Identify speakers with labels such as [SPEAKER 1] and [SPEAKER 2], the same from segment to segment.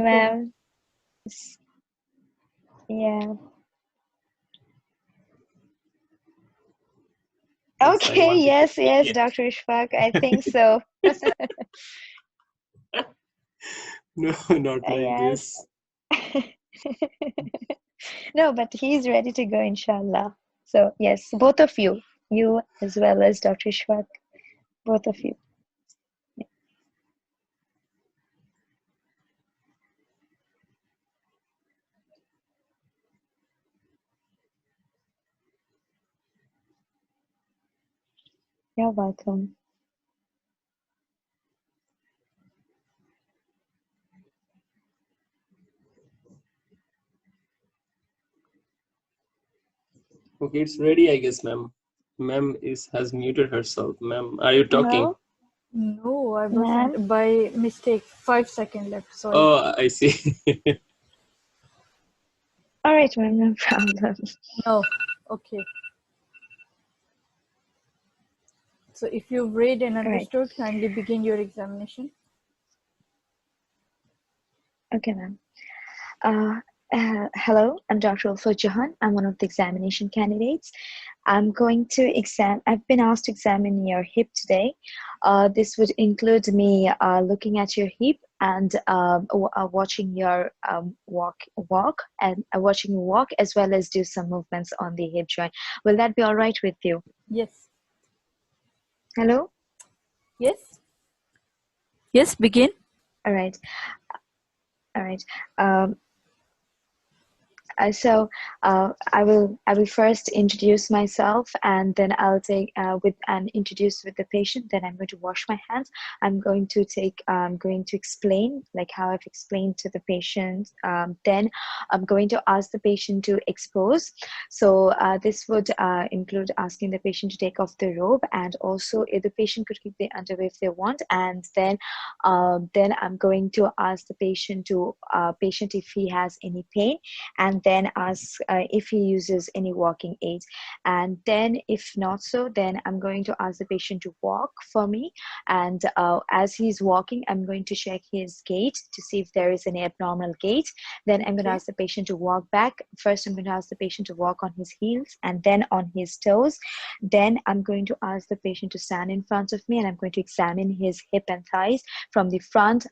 [SPEAKER 1] ma'am. Yeah.
[SPEAKER 2] Yes, I
[SPEAKER 1] Okay,
[SPEAKER 2] wanted to
[SPEAKER 1] yes,
[SPEAKER 2] see
[SPEAKER 1] yes,
[SPEAKER 2] it.
[SPEAKER 1] Dr. Ishfaq, I think so.
[SPEAKER 2] No, not like
[SPEAKER 1] Yes.
[SPEAKER 2] this.
[SPEAKER 1] No, but he's ready to go, inshallah. So, yes, both of you as well as Dr. Ishfaq, both of you. You're welcome.
[SPEAKER 2] Okay, it's ready, I guess, ma'am. Ma'am has muted herself. Ma'am, are you talking?
[SPEAKER 1] Hello,
[SPEAKER 3] No, I
[SPEAKER 1] ma'am.
[SPEAKER 3] wasn't by mistake. 5 seconds left. Sorry.
[SPEAKER 2] Oh, I see.
[SPEAKER 1] All right, ma'am, no problem.
[SPEAKER 3] No. Okay. So if you've read and
[SPEAKER 1] All right.
[SPEAKER 3] understood, kindly begin your examination.
[SPEAKER 1] Okay, ma'am. Hello, I'm Dr. Ulfa Jahan. I'm one of the examination candidates. I've been asked to examine your hip today. This would include me looking at your hip and watching your walk and watching you walk, as well as do some movements on the hip joint. Will that be all right with you?
[SPEAKER 3] Yes.
[SPEAKER 1] Hello?
[SPEAKER 3] Yes. Yes, begin.
[SPEAKER 1] All right. All right. Um, So I will first introduce myself, and then I'll take introduce with the patient. Then I'm going to wash my hands. I'm going to explain like how I've explained to the patient. Then I'm going to ask the patient to expose. So this would include asking the patient to take off the robe, and also if the patient could keep the underwear if they want. And then I'm going to ask the patient if he has any pain, and then ask if he uses any walking aids. And then if not so, then I'm going to ask the patient to walk for me. And as he's walking, I'm going to check his gait to see if there is any abnormal gait. Then I'm going to ask the patient to walk back. First, I'm going to ask the patient to walk on his heels and then on his toes. Then I'm going to ask the patient to stand in front of me, and I'm going to examine his hip and thighs from the front,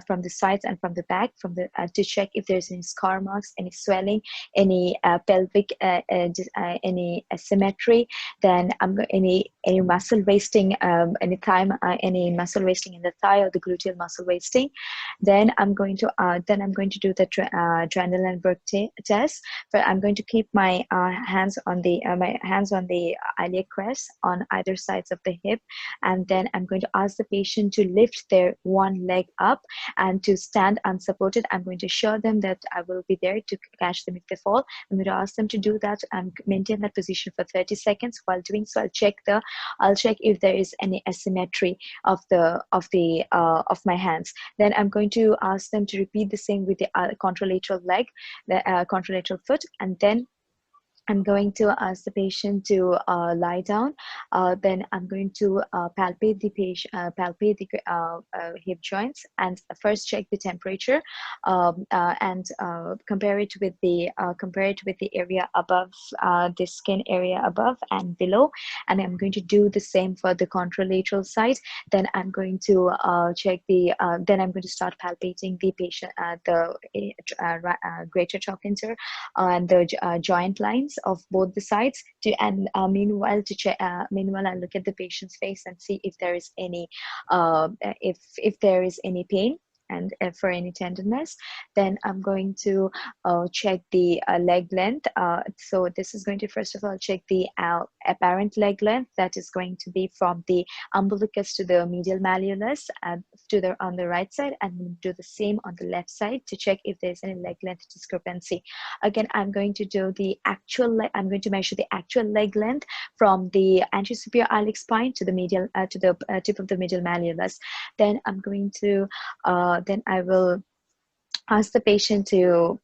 [SPEAKER 1] from the sides, and from the back, to check if there's any scar marks, any swelling, any pelvic, any asymmetry. Then any muscle wasting, any muscle wasting in the thigh or the gluteal muscle wasting. Then I'm going to do the Trendelenburg test. But I'm going to keep my hands on the iliac crest on either sides of the hip, and then I'm going to ask the patient to lift their one leg up and to stand unsupported. I'm going to assure them that I will be there to catch them if they fall. I'm going to ask them to do that and maintain that position for 30 seconds. While doing so, I'll check if there is any asymmetry of my hands. Then I'm going to ask them to repeat the same with the contralateral leg, the contralateral foot, and then I'm going to ask the patient to lie down. Then I'm going to palpate the hip joints, and first check the temperature, and compare it with the area above, the skin area above and below. And I'm going to do the same for the contralateral side. Then I'm going to Then I'm going to start palpating the patient, the greater trochanter and the joint lines of both the sides. Meanwhile I look at the patient's face and see if there is any if there is any pain, and for any tenderness. Then I'm going to check the leg length. So this is going to first of all check the apparent leg length, that is going to be from the umbilicus to the medial malleolus, on the right side, and do the same on the left side to check if there's any leg length discrepancy. Again, I'm going to measure the actual leg length from the anterior superior iliac spine to the medial to the tip of the medial malleolus. Then I'm going to then I will ask the patient to,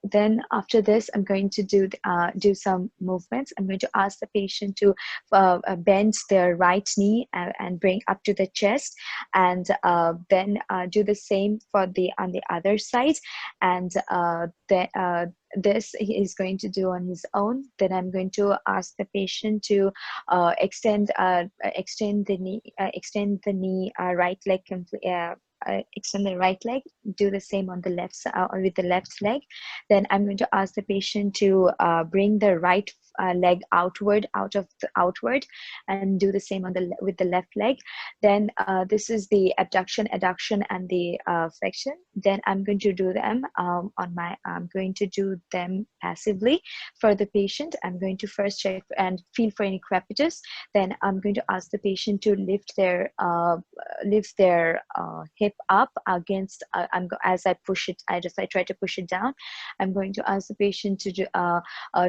[SPEAKER 1] then after this, I'm going to do some movements. I'm going to ask the patient to bend their right knee and bring up to the chest, and then do the same for on the other side. And this he is going to do on his own. Then I'm going to ask the patient to extend the knee, right leg extend the right leg, do the same on the left side with the left leg. Then I'm going to ask the patient to bring the right leg outward, outward, and do the same on with the left leg. Then this is the abduction, adduction, and the flexion. Then I'm going to do them I'm going to do them passively for the patient. I'm going to first check and feel for any crepitus. Then I'm going to ask the patient to lift their hip up against as I push it, I try to push it down. I'm going to ask the patient to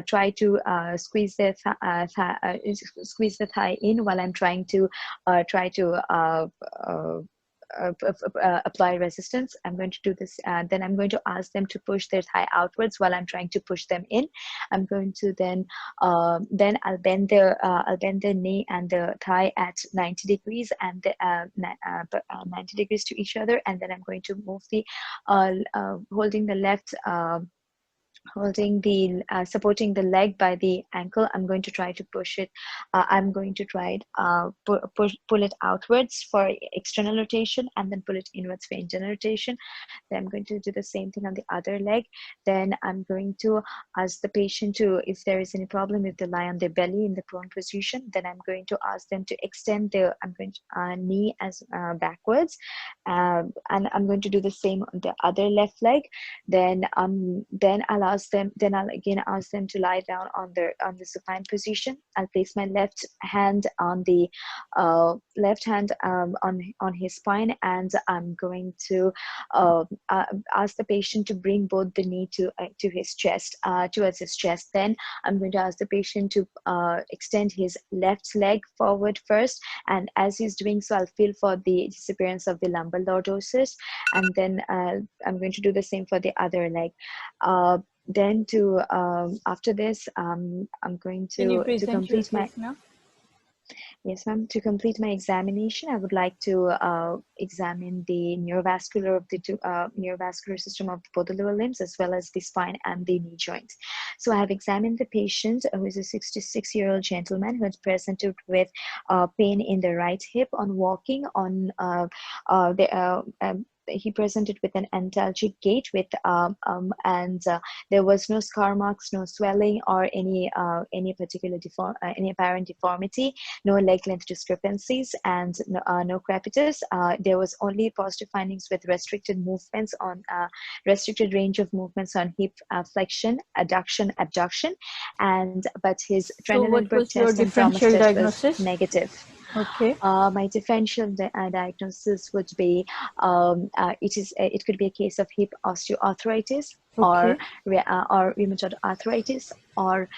[SPEAKER 1] try to squeeze the thigh in while I'm trying to apply resistance. I'm going to do this. Then I'm going to ask them to push their thigh outwards while I'm trying to push them in. I'm going to then I'll bend the knee and the thigh at 90 degrees and 90 degrees to each other. And then I'm going to move the holding the left. Supporting the leg by the ankle. I'm going to try to push it. I'm going to try pull it outwards for external rotation, and then pull it inwards for internal rotation. Then I'm going to do the same thing on the other leg. Then I'm going to ask the patient to, if there is any problem, if they lie on their belly in the prone position, then I'm going to ask them to extend their knee as backwards, and I'm going to do the same on the other left leg. Then I'll again ask them to lie down on the supine position. I'll place my left hand on the on his spine, and I'm going to ask the patient to bring both the knee to his chest, towards his chest. Then I'm going to ask the patient to extend his left leg forward first, and as he's doing so, I'll feel for the disappearance of the lumbar lordosis, and then I'm going to do the same for the other leg. Then after this, I'm going to complete my
[SPEAKER 3] now?
[SPEAKER 1] Yes, ma'am. To complete my examination, I would like to examine the neurovascular system of both the lower limbs, as well as the spine and the knee joint. So I have examined the patient, who is a 66-year-old gentleman who had presented with pain in the right hip on walking. He presented with an antalgic gait there was no scar marks, no swelling, or any particular any apparent deformity, no leg length discrepancies, and no crepitus. There was only positive findings with restricted range of movements on hip flexion, adduction, abduction, but his Trendelenburg test and Thomas test was negative.
[SPEAKER 3] Okay.
[SPEAKER 1] My differential diagnosis would be it could be a case of hip osteoarthritis,
[SPEAKER 3] Okay.
[SPEAKER 1] or rheumatoid arthritis, or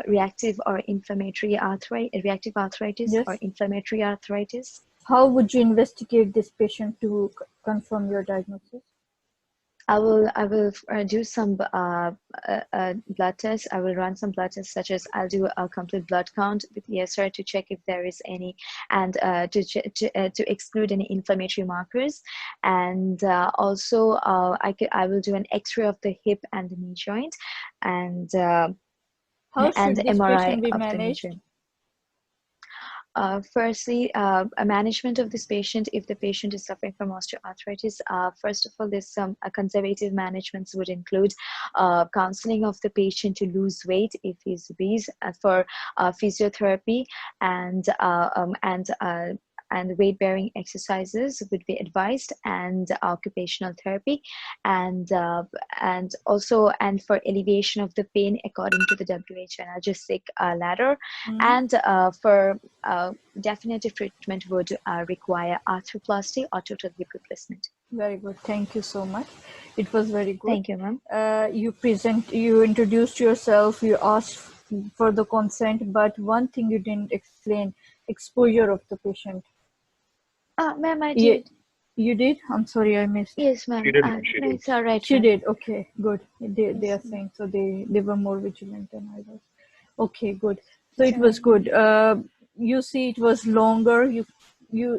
[SPEAKER 1] reactive arthritis,
[SPEAKER 3] Yes.
[SPEAKER 1] or inflammatory arthritis.
[SPEAKER 3] How would you investigate this patient to confirm your diagnosis?
[SPEAKER 1] I will do some blood tests. I will run some blood tests, such as I'll do a complete blood count with ESR to check if there is any, and to exclude any inflammatory markers. And also I will do an X-ray of the hip and the knee joint, and
[SPEAKER 3] How should this
[SPEAKER 1] MRI
[SPEAKER 3] patient be
[SPEAKER 1] of the knee
[SPEAKER 3] managed?
[SPEAKER 1] joint. Firstly, a management of this patient, if the patient is suffering from osteoarthritis, first of all, there's some conservative managements would include counseling of the patient to lose weight if he's obese, for physiotherapy, and weight-bearing exercises would be advised, and occupational therapy, and for alleviation of the pain according to the WHO analgesic ladder, and for definitive treatment would require arthroplasty or total hip replacement.
[SPEAKER 3] Very good. Thank you so much. It was very good.
[SPEAKER 1] Thank you, ma'am.
[SPEAKER 3] You introduced yourself, you asked for the consent, but one thing you didn't explain: exposure of the patient.
[SPEAKER 1] Ma'am, I did.
[SPEAKER 3] You did? I'm sorry, I missed.
[SPEAKER 1] Yes, ma'am.
[SPEAKER 2] She did.
[SPEAKER 1] No, it's all right.
[SPEAKER 3] She
[SPEAKER 1] ma'am.
[SPEAKER 3] did. Okay, good. They
[SPEAKER 1] Yes,
[SPEAKER 3] are saying so. They were more vigilant than I was. Okay, good. So
[SPEAKER 1] It's
[SPEAKER 3] it
[SPEAKER 1] all
[SPEAKER 3] was
[SPEAKER 1] right.
[SPEAKER 3] good. You see, it was longer. You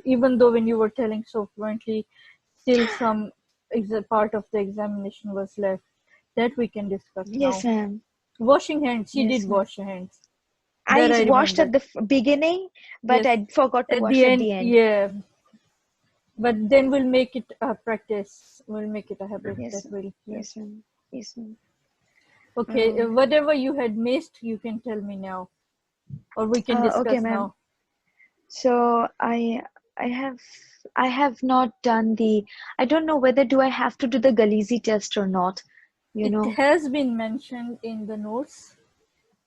[SPEAKER 3] even though when you were telling so fluently, still some part of the examination was left. That we can discuss
[SPEAKER 1] Yes,
[SPEAKER 3] now.
[SPEAKER 1] ma'am.
[SPEAKER 3] Washing hands. She
[SPEAKER 1] Yes,
[SPEAKER 3] did
[SPEAKER 1] ma'am.
[SPEAKER 3] wash her hands.
[SPEAKER 1] I
[SPEAKER 3] That I
[SPEAKER 1] washed
[SPEAKER 3] remember.
[SPEAKER 1] at the beginning, but
[SPEAKER 3] Yes.
[SPEAKER 1] I forgot to
[SPEAKER 3] At
[SPEAKER 1] wash
[SPEAKER 3] the
[SPEAKER 1] at
[SPEAKER 3] end,
[SPEAKER 1] the end.
[SPEAKER 3] yeah. But then we'll make it a practice. We'll make it a habit
[SPEAKER 1] Yes,
[SPEAKER 3] that will. Yeah.
[SPEAKER 1] yes, ma'am. Yes, ma'am.
[SPEAKER 3] Okay, whatever you had missed, you can tell me now, or we can
[SPEAKER 1] Okay,
[SPEAKER 3] discuss
[SPEAKER 1] ma'am.
[SPEAKER 3] now.
[SPEAKER 1] So I have I have not done the. I don't know whether do I have to do the Galizi test or not. You
[SPEAKER 3] It
[SPEAKER 1] know.
[SPEAKER 3] has been mentioned in the notes.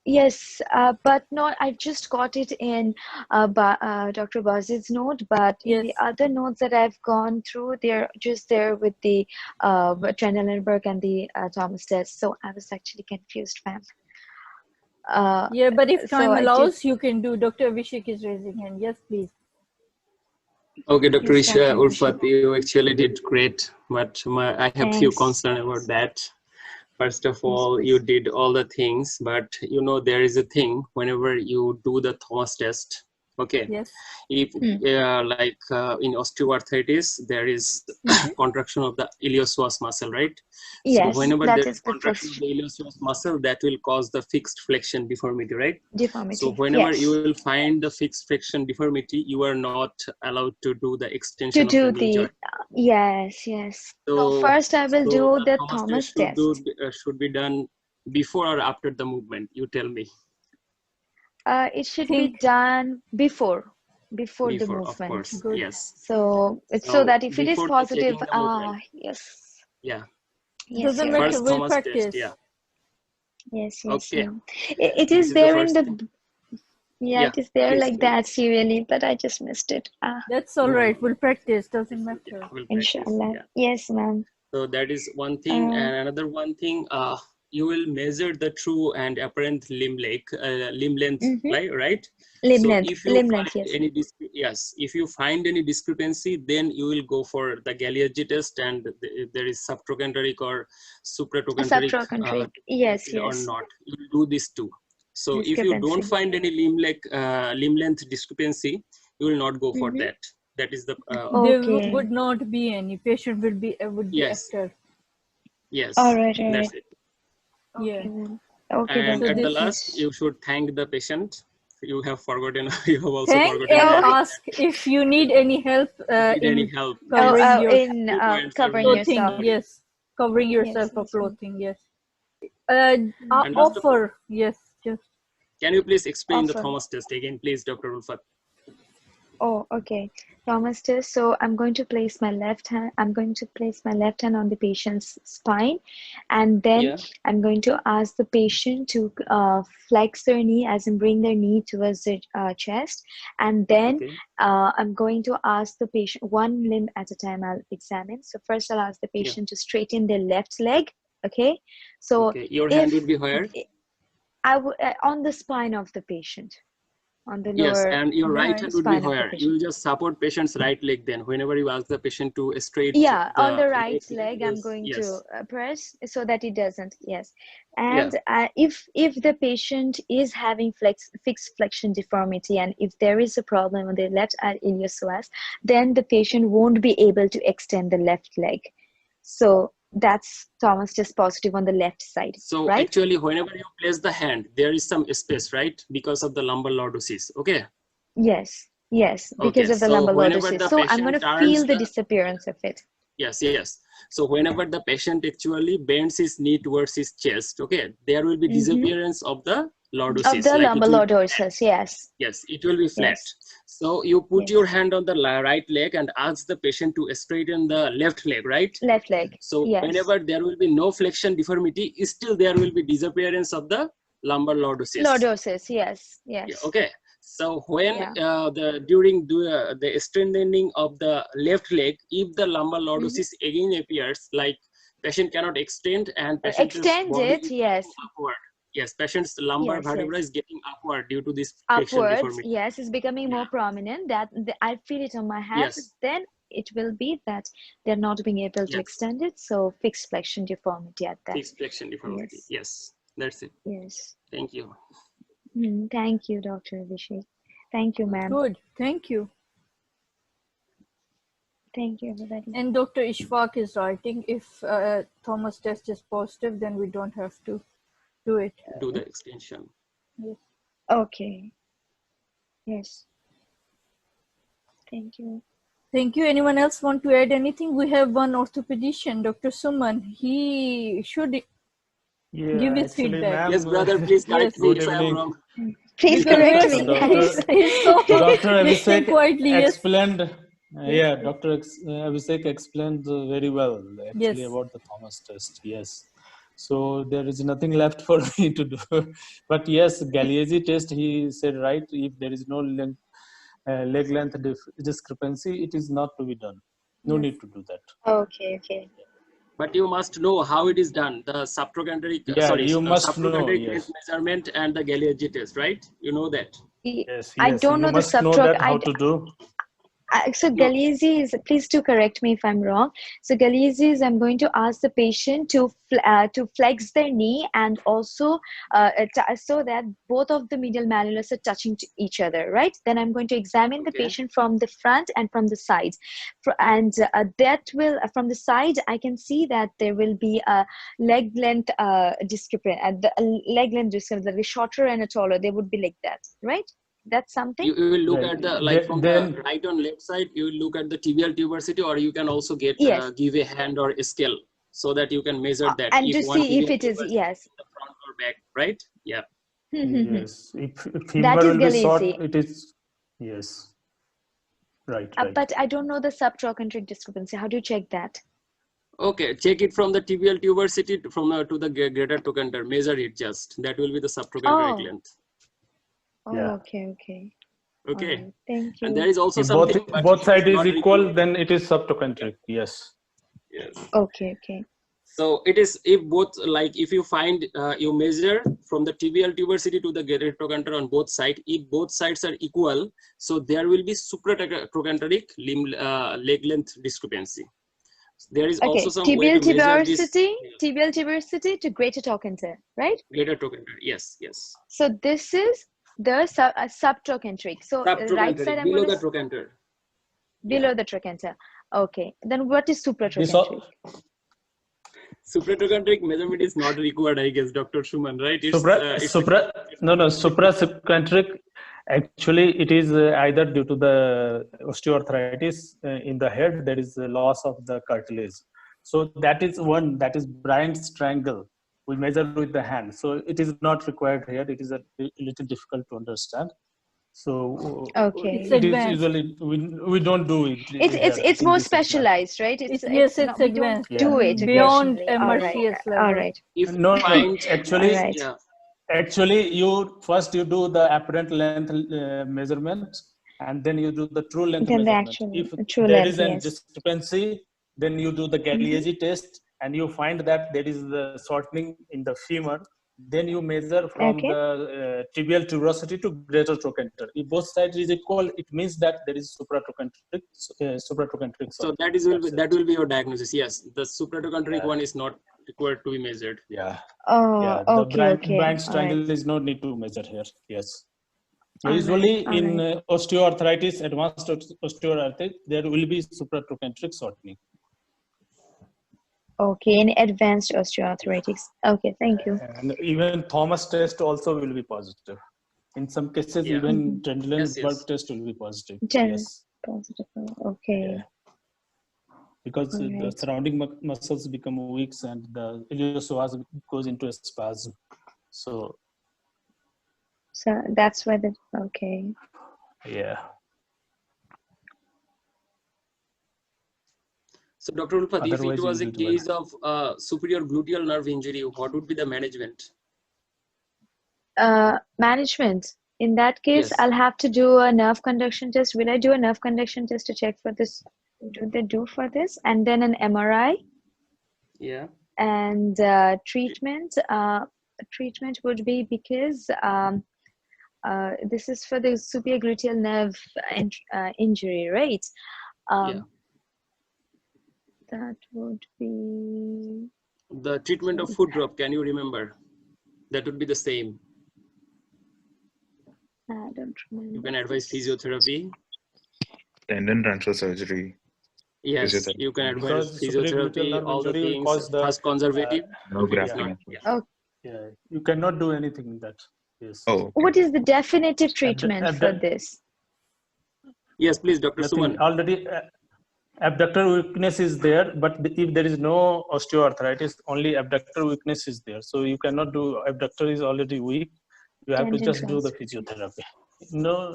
[SPEAKER 1] Yes, but not. I just got it in Dr. Bazid's note, but in
[SPEAKER 3] Yes.
[SPEAKER 1] the other notes that I've gone through, they're just there with the Trendelenburg and the Thomas test. So I was actually confused, ma'am.
[SPEAKER 3] Yeah, but if
[SPEAKER 1] So
[SPEAKER 3] time
[SPEAKER 1] I did.
[SPEAKER 3] allows, you can do. Dr. Abhishek is raising hand. Yes, please.
[SPEAKER 2] Okay, Dr.
[SPEAKER 1] Yes, Dr.
[SPEAKER 2] Ulfat,
[SPEAKER 1] Abhishek.
[SPEAKER 2] you actually did great, but I have few
[SPEAKER 1] Thanks.
[SPEAKER 2] concern about that. First of
[SPEAKER 1] Yes,
[SPEAKER 2] all, you
[SPEAKER 1] please.
[SPEAKER 2] did all the things, but you know there is a thing whenever you do the Thomas test. Okay,
[SPEAKER 3] Yes.
[SPEAKER 2] if in osteoarthritis, there is
[SPEAKER 3] Mm-hmm.
[SPEAKER 2] contraction of the iliopsoas muscle, right? So
[SPEAKER 1] Yes,
[SPEAKER 2] whenever
[SPEAKER 1] that
[SPEAKER 2] there
[SPEAKER 1] is
[SPEAKER 2] is
[SPEAKER 1] the
[SPEAKER 2] contraction of
[SPEAKER 1] first
[SPEAKER 2] the iliopsoas muscle, that will cause the fixed flexion deformity, right? So
[SPEAKER 1] deformity.
[SPEAKER 2] whenever you
[SPEAKER 1] Yes.
[SPEAKER 2] will find the fixed flexion deformity, you are not allowed to do the
[SPEAKER 1] To
[SPEAKER 2] extension of the
[SPEAKER 1] do
[SPEAKER 2] knee
[SPEAKER 1] the
[SPEAKER 2] joint.
[SPEAKER 1] yes, yes. So
[SPEAKER 2] So,
[SPEAKER 1] first I will
[SPEAKER 2] so
[SPEAKER 1] do
[SPEAKER 2] the
[SPEAKER 1] the
[SPEAKER 2] Thomas test
[SPEAKER 1] Thomas test.
[SPEAKER 2] should be done before or after the movement. You tell me.
[SPEAKER 1] It should be
[SPEAKER 3] Think
[SPEAKER 1] done before the
[SPEAKER 2] Before, of
[SPEAKER 1] movement.
[SPEAKER 2] course,
[SPEAKER 3] good.
[SPEAKER 2] yes.
[SPEAKER 1] So it's so
[SPEAKER 2] So
[SPEAKER 1] that if it is
[SPEAKER 2] before the
[SPEAKER 1] positive,
[SPEAKER 2] taking the movement,
[SPEAKER 1] yes,
[SPEAKER 2] yeah.
[SPEAKER 1] yes,
[SPEAKER 3] Doesn't
[SPEAKER 1] you're
[SPEAKER 3] matter.
[SPEAKER 1] right.
[SPEAKER 2] First
[SPEAKER 3] We'll
[SPEAKER 2] Thomas test, yeah.
[SPEAKER 3] practice.
[SPEAKER 1] Yes, yes,
[SPEAKER 2] Okay,
[SPEAKER 1] ma'am. It
[SPEAKER 2] this
[SPEAKER 1] is
[SPEAKER 2] is the
[SPEAKER 1] there in
[SPEAKER 2] first thing.
[SPEAKER 1] the yeah,
[SPEAKER 2] Yeah,
[SPEAKER 1] it is there
[SPEAKER 2] please
[SPEAKER 1] like
[SPEAKER 2] tell me.
[SPEAKER 1] that serially, but I just missed it.
[SPEAKER 3] That's all
[SPEAKER 2] No,
[SPEAKER 3] right.
[SPEAKER 2] no,
[SPEAKER 3] We'll practice. Doesn't
[SPEAKER 2] yeah,
[SPEAKER 3] matter.
[SPEAKER 2] we'll practice.
[SPEAKER 1] Inshallah.
[SPEAKER 2] Yeah.
[SPEAKER 1] Yes, ma'am.
[SPEAKER 2] So that is one thing,
[SPEAKER 1] Uh,
[SPEAKER 2] and another one thing. You will measure the true and apparent limb length,
[SPEAKER 1] mm-hmm.
[SPEAKER 2] right?
[SPEAKER 1] Limb
[SPEAKER 2] So
[SPEAKER 1] length,
[SPEAKER 2] if you
[SPEAKER 1] limb
[SPEAKER 2] find
[SPEAKER 1] length. Yes,
[SPEAKER 2] any if you find any discrepancy, then you will go for the Galeazzi test, and if there is subtrochanteric or supratrochanteric
[SPEAKER 1] subtrochanteric. Yes,
[SPEAKER 2] discrepancy or
[SPEAKER 1] yes.
[SPEAKER 2] not, you will do these two. So if you don't
[SPEAKER 1] Discrepancy.
[SPEAKER 2] find any limb length discrepancy, you will not go for
[SPEAKER 1] Mm-hmm.
[SPEAKER 2] that. That is the
[SPEAKER 3] There
[SPEAKER 1] Okay.
[SPEAKER 3] would not be any. Patient would be
[SPEAKER 2] yes,
[SPEAKER 3] after.
[SPEAKER 2] yes,
[SPEAKER 1] All right, all right.
[SPEAKER 2] that's it.
[SPEAKER 3] Yeah.
[SPEAKER 1] Okay, ma'am. Okay,
[SPEAKER 2] And
[SPEAKER 3] So
[SPEAKER 1] Dr.
[SPEAKER 2] at the
[SPEAKER 3] this
[SPEAKER 2] last,
[SPEAKER 1] Ulfat.
[SPEAKER 2] you should thank the patient. You have forgotten, you have also
[SPEAKER 3] thank
[SPEAKER 2] forgotten
[SPEAKER 3] and
[SPEAKER 2] about it.
[SPEAKER 3] ask if you need any help
[SPEAKER 2] Need any
[SPEAKER 3] in
[SPEAKER 2] help?
[SPEAKER 3] covering
[SPEAKER 2] Yes.
[SPEAKER 3] your
[SPEAKER 1] In
[SPEAKER 2] 2.7
[SPEAKER 1] covering
[SPEAKER 2] minutes
[SPEAKER 3] clothing.
[SPEAKER 1] yourself.
[SPEAKER 2] story.
[SPEAKER 3] Yes, covering
[SPEAKER 1] Yes,
[SPEAKER 3] yourself or
[SPEAKER 1] yes, ma'am.
[SPEAKER 3] clothing. Yes.
[SPEAKER 2] And first of all,
[SPEAKER 3] Offer. Yes. Just
[SPEAKER 2] can you please explain the
[SPEAKER 1] Offer.
[SPEAKER 2] Thomas test again, please, Dr. Ulfat?
[SPEAKER 1] Oh, okay. Thomas test. So I'm going to place my left hand. I'm going to place my left hand on the patient's spine, and then
[SPEAKER 2] Yeah.
[SPEAKER 1] I'm going to ask the patient to flex their knee, as in bring their knee towards the chest, and then
[SPEAKER 2] Okay.
[SPEAKER 1] I'm going to ask the patient one limb at a time. I'll examine. So first, I'll ask the
[SPEAKER 2] Yeah.
[SPEAKER 1] patient to straighten their left leg. Okay. So
[SPEAKER 2] Okay. Your hand
[SPEAKER 1] if
[SPEAKER 2] would be where?
[SPEAKER 1] I would on the spine of the patient, on the
[SPEAKER 2] Yes,
[SPEAKER 1] lower
[SPEAKER 2] and your right
[SPEAKER 3] behind.
[SPEAKER 2] hand would be
[SPEAKER 1] spine of the
[SPEAKER 2] where? You
[SPEAKER 1] patient.
[SPEAKER 2] will just support patient's right leg then. Whenever you ask the patient to straight
[SPEAKER 1] Yeah, on
[SPEAKER 2] the
[SPEAKER 1] the right
[SPEAKER 2] left leg,
[SPEAKER 1] leg, I'm
[SPEAKER 2] just
[SPEAKER 1] going to
[SPEAKER 2] yes.
[SPEAKER 1] press so that it doesn't. Yes,
[SPEAKER 2] Yeah.
[SPEAKER 1] and if the patient is having fixed flexion deformity, and if there is a problem on the left iliopsoas, then the patient won't be able to extend the left leg. So that's Thomas test positive on the left side,
[SPEAKER 2] So
[SPEAKER 1] right?
[SPEAKER 2] actually, whenever you place the hand, there is some space, right? Because of the lumbar lordosis. Okay.
[SPEAKER 1] Yes, yes, because
[SPEAKER 2] Okay.
[SPEAKER 1] of the
[SPEAKER 2] So
[SPEAKER 1] lumbar
[SPEAKER 2] whenever
[SPEAKER 1] lordosis.
[SPEAKER 2] the
[SPEAKER 1] So I'm going
[SPEAKER 2] patient
[SPEAKER 1] to
[SPEAKER 2] turns
[SPEAKER 1] feel the
[SPEAKER 2] the
[SPEAKER 1] disappearance of it.
[SPEAKER 2] yes. So whenever the patient actually bends his knee towards his chest, okay, there will be
[SPEAKER 1] Mm-hmm.
[SPEAKER 2] disappearance of the
[SPEAKER 1] Of
[SPEAKER 2] lordosis,
[SPEAKER 1] the
[SPEAKER 2] like it
[SPEAKER 1] lumbar
[SPEAKER 2] will be flat.
[SPEAKER 1] lordosis, yes,
[SPEAKER 2] Yes, it will be flat.
[SPEAKER 1] yes,
[SPEAKER 2] So you put
[SPEAKER 1] yes.
[SPEAKER 2] your hand on the right leg and ask the patient to straighten the left leg, right?
[SPEAKER 1] Left leg,
[SPEAKER 2] So
[SPEAKER 1] yes.
[SPEAKER 2] whenever there will be no flexion deformity, still there will be disappearance of the lumbar lordosis.
[SPEAKER 1] Lordosis, yes,
[SPEAKER 2] Yeah,
[SPEAKER 1] yes.
[SPEAKER 2] okay. So when
[SPEAKER 1] Yeah.
[SPEAKER 2] during the strengthening of the left leg, if the lumbar
[SPEAKER 1] Mm-hmm.
[SPEAKER 2] lordosis again appears, like patient cannot extend and patient's
[SPEAKER 1] Extend
[SPEAKER 2] body
[SPEAKER 1] it,
[SPEAKER 2] is
[SPEAKER 1] yes,
[SPEAKER 2] getting upward. Yes, patient's lumbar
[SPEAKER 1] yes,
[SPEAKER 2] vertebra
[SPEAKER 1] yes.
[SPEAKER 2] is getting upward due to this flexion
[SPEAKER 1] Upwards,
[SPEAKER 2] deformity.
[SPEAKER 1] yes, it's becoming
[SPEAKER 2] Yeah.
[SPEAKER 1] more prominent. That I feel it on my hand.
[SPEAKER 2] Yes.
[SPEAKER 1] Then it will be that they're not being able to
[SPEAKER 2] Yes.
[SPEAKER 1] extend it. So fixed flexion deformity at that.
[SPEAKER 2] Fixed flexion deformity. Yes, that's it.
[SPEAKER 1] Yes.
[SPEAKER 2] Thank you.
[SPEAKER 1] Thank you, Dr. Abhishek. Thank you, ma'am.
[SPEAKER 3] Good. Thank you.
[SPEAKER 1] Thank you, everybody.
[SPEAKER 3] And Dr. Ishfaq is writing, if Thomas test is positive, then we don't have to do it.
[SPEAKER 2] Do the extension.
[SPEAKER 3] Yes.
[SPEAKER 1] Okay. Yes. Thank you.
[SPEAKER 3] Thank you. Anyone else want to add anything? We have one orthopedician, Dr. Suman. He should give his feedback.
[SPEAKER 2] Yes, brother, please correct me
[SPEAKER 4] Good
[SPEAKER 2] if I'm
[SPEAKER 4] evening.
[SPEAKER 2] wrong.
[SPEAKER 1] Please
[SPEAKER 3] Because
[SPEAKER 1] correct
[SPEAKER 3] we're-
[SPEAKER 1] me.
[SPEAKER 4] Doctor-
[SPEAKER 3] He's so
[SPEAKER 4] Dr.
[SPEAKER 3] listening
[SPEAKER 4] Abhishek
[SPEAKER 3] quietly. Yes.
[SPEAKER 4] explained, Dr. Abhishek explained very well actually
[SPEAKER 3] Yes.
[SPEAKER 4] about the Thomas test. Yes. So there is nothing left for me to do. But yes, Galeazzi test, he said, right, if there is no leg length discrepancy, it is not to be done. No need to do that.
[SPEAKER 1] Okay, okay.
[SPEAKER 2] But you must know how it is done. The subtrochanteric,
[SPEAKER 4] Yeah, you must know,
[SPEAKER 2] subtrochanteric
[SPEAKER 4] yes.
[SPEAKER 2] measurement and the Galeazzi test, right? You know that.
[SPEAKER 4] Yes,
[SPEAKER 1] I
[SPEAKER 4] yes.
[SPEAKER 1] don't
[SPEAKER 4] You
[SPEAKER 1] know the
[SPEAKER 4] must know
[SPEAKER 1] subtroc.
[SPEAKER 4] that how to do.
[SPEAKER 1] So Galeazzi is, please do correct me if I'm wrong. So Galeazzi is, I'm going to ask the patient to flex their knee and also so that both of the medial malleolus are touching to each other, right? Then I'm going to examine the patient from the front and from the sides. That will, from the side, I can see that there will be a leg length discrepancy. The leg length discrepancy, the shorter and a taller, they would be like that, right? That's something.
[SPEAKER 2] You will look
[SPEAKER 4] Right.
[SPEAKER 2] at the, like from the right on left side, you will look at the tibial tuberosity, or you can also get give a hand or a scale so that you can measure that.
[SPEAKER 1] And
[SPEAKER 2] if
[SPEAKER 1] to
[SPEAKER 2] one
[SPEAKER 1] see if
[SPEAKER 2] tibial
[SPEAKER 1] it is,
[SPEAKER 2] tuberosity
[SPEAKER 1] yes.
[SPEAKER 2] in the front or back, right? Yeah.
[SPEAKER 4] Yes. If
[SPEAKER 1] That
[SPEAKER 4] femur
[SPEAKER 1] is
[SPEAKER 4] will be short,
[SPEAKER 1] Galeazzi.
[SPEAKER 4] it is, yes. Right, right.
[SPEAKER 1] But I don't know the subtrochanteric discrepancy. How do you check that?
[SPEAKER 2] Okay, check it from the tibial tuberosity to the greater trochanter. Measure it just. That will be the subtrochanteric length.
[SPEAKER 4] Yeah.
[SPEAKER 1] Okay, okay.
[SPEAKER 2] Okay.
[SPEAKER 1] All right, thank you.
[SPEAKER 2] And there is also
[SPEAKER 4] If
[SPEAKER 2] something. but
[SPEAKER 4] both
[SPEAKER 2] it
[SPEAKER 4] side is
[SPEAKER 2] not
[SPEAKER 4] equal,
[SPEAKER 2] required.
[SPEAKER 4] then it is subtrochanteric. Yes.
[SPEAKER 2] Yes.
[SPEAKER 1] Okay, okay.
[SPEAKER 2] So it is, if both, like if you find, you measure from the tibial tuberosity to the greater trochanter on both sides, if both sides are equal, so there will be supratrochanteric leg length discrepancy. There is also some way to measure this.
[SPEAKER 1] Tibial tuberosity to greater trochanter, right?
[SPEAKER 2] Greater trochanter, yes, yes.
[SPEAKER 1] So this is the subtrochanteric. So right side, I'm
[SPEAKER 2] below
[SPEAKER 1] going
[SPEAKER 2] the
[SPEAKER 1] to
[SPEAKER 2] trochanter.
[SPEAKER 1] below the trochanter. Okay. Then what is supratrochanteric?
[SPEAKER 2] Supratrochanteric measurement is not required, I guess, Dr. Shuman, right?
[SPEAKER 4] Supratrochanteric. Actually, it is either due to the osteoarthritis in the head, there is a loss of the cartilage. So that is one, that is Bryant's triangle. We measure with the hand. So it is not required here. It is a little difficult to understand. So
[SPEAKER 1] okay,
[SPEAKER 3] It's
[SPEAKER 4] it is
[SPEAKER 3] advanced.
[SPEAKER 4] usually we don't do it.
[SPEAKER 1] It's more specialized, right?
[SPEAKER 3] It's
[SPEAKER 1] advanced.
[SPEAKER 3] advanced.
[SPEAKER 1] We don't do it
[SPEAKER 3] Beyond
[SPEAKER 1] occasionally.
[SPEAKER 3] MRCS level.
[SPEAKER 1] All right.
[SPEAKER 2] If
[SPEAKER 4] no,
[SPEAKER 2] find,
[SPEAKER 4] actually,
[SPEAKER 2] yeah.
[SPEAKER 4] Actually, you first you do the apparent length measurement, and then you do the true length
[SPEAKER 1] Then the
[SPEAKER 4] measurement.
[SPEAKER 1] actual
[SPEAKER 4] If
[SPEAKER 1] true
[SPEAKER 4] there
[SPEAKER 1] length,
[SPEAKER 4] is a
[SPEAKER 1] yes.
[SPEAKER 4] discrepancy, then you do the Galeazzi test, and you find that there is the shortening in the femur. Then you measure from the tibial tuberosity to greater trochanter. If both sides is equal, it means that there is supratrochanteric.
[SPEAKER 2] So that will be your diagnosis. Yes, the supratrochanteric one is not required to be measured.
[SPEAKER 4] Yeah.
[SPEAKER 1] Oh,
[SPEAKER 4] Yeah.
[SPEAKER 1] okay,
[SPEAKER 4] The Bryant's triangle is no need to measure here. Yes. Usually in osteoarthritis, advanced osteoarthritis, there will be supratrochanteric shortening.
[SPEAKER 1] Okay, in advanced osteoarthritis. Okay, thank you.
[SPEAKER 4] And even Thomas test also will be positive. In some cases, even Trendelenburg test will be positive. Yes.
[SPEAKER 1] Positive. Okay.
[SPEAKER 4] Yeah. Because the surrounding muscles become weak and the iliopsoas goes into a spasm. So
[SPEAKER 1] that's why okay.
[SPEAKER 4] Yeah.
[SPEAKER 2] So Dr. Ulfat, if it was a case of superior gluteal nerve injury, what would be the management?
[SPEAKER 1] Management. In that case, I'll have to do a nerve conduction test. Will I do a nerve conduction test to check for this? Do they do for this? And then an MRI.
[SPEAKER 2] Yeah.
[SPEAKER 1] And treatment. Treatment would be because this is for the superior gluteal nerve injury, right?
[SPEAKER 2] Yeah.
[SPEAKER 1] That would be
[SPEAKER 2] The treatment of foot drop, can you remember? That would be the same.
[SPEAKER 1] I don't remember.
[SPEAKER 2] You can advise physiotherapy.
[SPEAKER 5] Tendon transfer surgery.
[SPEAKER 2] Yes,
[SPEAKER 5] Physiotherapy.
[SPEAKER 2] you can advise
[SPEAKER 4] Because supraglutial
[SPEAKER 2] physiotherapy,
[SPEAKER 4] nerve
[SPEAKER 2] all the
[SPEAKER 4] injury will
[SPEAKER 2] things.
[SPEAKER 4] cause the,
[SPEAKER 2] First conservative.
[SPEAKER 5] No
[SPEAKER 2] if it is
[SPEAKER 5] grafting.
[SPEAKER 2] not, yeah.
[SPEAKER 1] Oh,
[SPEAKER 4] yeah, you cannot do anything in that. Yes.
[SPEAKER 5] Oh, okay.
[SPEAKER 1] what is the definitive treatment for this?
[SPEAKER 2] Yes, please, Dr.
[SPEAKER 4] Nothing.
[SPEAKER 2] Suman.
[SPEAKER 4] Already abductor weakness is there, but if there is no osteoarthritis, only abductor weakness is there. So you cannot do, abductor is already weak. You have to
[SPEAKER 1] Tendon
[SPEAKER 4] just do the
[SPEAKER 1] transfer.
[SPEAKER 4] physiotherapy. No.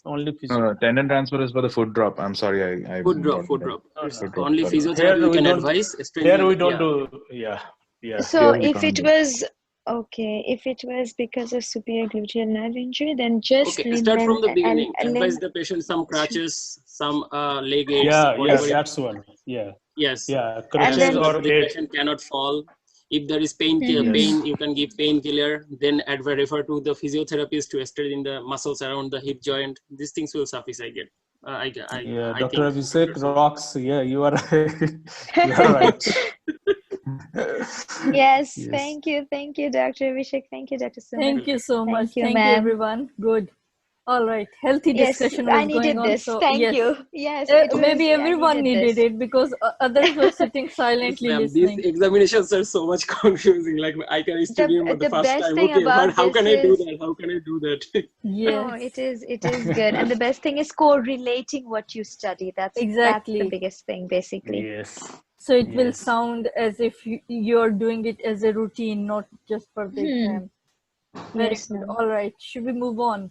[SPEAKER 4] Only physiotherapy.
[SPEAKER 5] Tendon transfer is for the foot drop. I'm sorry, I
[SPEAKER 2] Foot drop,
[SPEAKER 5] got
[SPEAKER 2] foot
[SPEAKER 5] that.
[SPEAKER 2] drop. It's
[SPEAKER 5] Foot drop,
[SPEAKER 2] only
[SPEAKER 5] sorry.
[SPEAKER 2] physiotherapy
[SPEAKER 4] Here
[SPEAKER 2] we
[SPEAKER 4] we
[SPEAKER 2] can
[SPEAKER 4] don't.
[SPEAKER 2] advise.
[SPEAKER 4] Here we don't
[SPEAKER 2] Yeah.
[SPEAKER 4] do. Yeah.
[SPEAKER 1] So
[SPEAKER 5] Here we
[SPEAKER 1] if
[SPEAKER 5] can't
[SPEAKER 1] it
[SPEAKER 5] do.
[SPEAKER 1] was okay, if it was because of superior gluteal nerve injury, then just
[SPEAKER 2] Okay, start from the beginning.
[SPEAKER 1] limb.
[SPEAKER 2] Advise the patient some crutches, some leg aids,
[SPEAKER 4] Yeah,
[SPEAKER 2] whatever.
[SPEAKER 4] that's one. Yeah.
[SPEAKER 2] Yes.
[SPEAKER 4] Yeah,
[SPEAKER 1] And
[SPEAKER 4] crutches
[SPEAKER 1] then-
[SPEAKER 4] or
[SPEAKER 2] So the
[SPEAKER 4] aid.
[SPEAKER 2] patient cannot fall. If there is pain,
[SPEAKER 1] Mhm.
[SPEAKER 2] pain, you can give painkiller. Then refer to the physiotherapist to strengthen the muscles around the hip joint. These things will suffice, I get.
[SPEAKER 4] Yeah,
[SPEAKER 2] I
[SPEAKER 4] Dr.
[SPEAKER 2] think.
[SPEAKER 4] Abhishek rocks. Yeah, you are you are right.
[SPEAKER 1] Yes,
[SPEAKER 4] Yes.
[SPEAKER 1] thank you, Dr. Abhishek. Thank you, Dr. Suman.
[SPEAKER 3] Thank you so much.
[SPEAKER 1] you,
[SPEAKER 3] Thank you,
[SPEAKER 1] ma'am.
[SPEAKER 3] everyone. Good. All right. Healthy
[SPEAKER 1] Yes,
[SPEAKER 3] discussion
[SPEAKER 1] I
[SPEAKER 3] was
[SPEAKER 1] needed
[SPEAKER 3] going on.
[SPEAKER 1] this.
[SPEAKER 3] So
[SPEAKER 1] Thank
[SPEAKER 3] yes.
[SPEAKER 1] you. Yes, it was,
[SPEAKER 3] Maybe
[SPEAKER 1] I
[SPEAKER 3] everyone needed
[SPEAKER 1] this.
[SPEAKER 3] it because others were sitting
[SPEAKER 2] Yes,
[SPEAKER 3] silently
[SPEAKER 2] ma'am.
[SPEAKER 3] listening.
[SPEAKER 2] These examinations are so much confusing. Like I can still remember the first
[SPEAKER 1] best
[SPEAKER 2] time.
[SPEAKER 1] thing
[SPEAKER 2] Okay,
[SPEAKER 1] about
[SPEAKER 2] how
[SPEAKER 1] this
[SPEAKER 2] can I do
[SPEAKER 1] is-
[SPEAKER 2] that? How can I do that?
[SPEAKER 1] No,
[SPEAKER 3] Yes.
[SPEAKER 1] it is good. And the best thing is correlating what you study. That's
[SPEAKER 3] Exactly.
[SPEAKER 1] the biggest thing, basically.
[SPEAKER 4] Yes.
[SPEAKER 3] So it will
[SPEAKER 4] Yes.
[SPEAKER 3] sound as if you're doing it as a routine, not just for the exam. Very
[SPEAKER 1] Yes,
[SPEAKER 3] good.
[SPEAKER 1] ma'am.
[SPEAKER 3] All right. Should we move on?